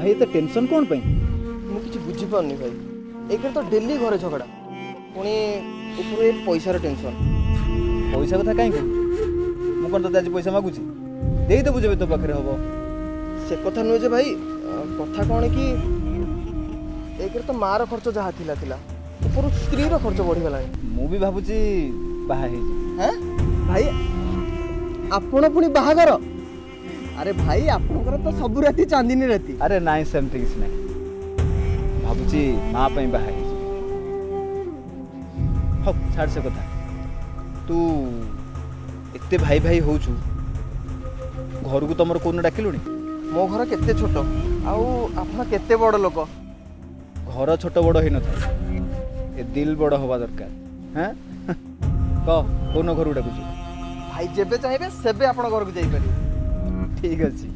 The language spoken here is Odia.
भाई एत टेंशन कौन पे? ମୁଁ କିଛି ବୁଝିପାରୁନି ଭାଇ। ଏକରେ ତ ଡେଲି ଘରେ ଝଗଡ଼ା, ପୁଣି ଉପରୁ ଏ ପଇସାର ଟେନସନ୍। पैसा कथा कहीं कहूँ मुझे कौन तोते आज पैसा मागुची देदेबू जब तो पाखे हम। ସେ କଥା ନୁହେଁ ଯେ ଭାଇ, କଥା କ'ଣ କି ଏକରେ ତ ମାର ଖର୍ଚ୍ଚ ଯାହା ଥିଲା ଥିଲା, ଉପରୁ ସ୍ତ୍ରୀର ଖର୍ଚ୍ଚ ବଢ଼ିଗଲାଣି। ମୁଁ ବି ଭାବୁଛି ବାହା ହେଇଯିବି। ହେଁ ଭାଇ, ଆପଣ ପୁଣି ବାହାଘର? ଆରେ ଭାଇ, ଆପଣଙ୍କର ତ ସବୁ ରାତି ଚାନ୍ଦିନୀ ରାତି। ଆରେ ନାଇଁ ସେମିତି କିଛି ନାହିଁ, ଭାବୁଛି ମା ପାଇଁ ବାହା ହେଇଯିବି। ହଉ ଛାଡ଼ ସେ କଥା। ତୁ ଏତେ ଭାଇ ଭାଇ ହଉଛୁ, ଘରକୁ ତମର କୋଉଦିନ ଡାକିଲୁଣି? ମୋ ଘର କେତେ ଛୋଟ, ଆଉ ଆପଣ କେତେ ବଡ଼ ଲୋକ। घर छोट बड़ हो न ए दिल बड़ हवा दरकार। हाँ कह कौन घर डाकुची? भाई जेबे चाहिए सेबे आपण घर को जाई परिबे। ठीक अच्छे।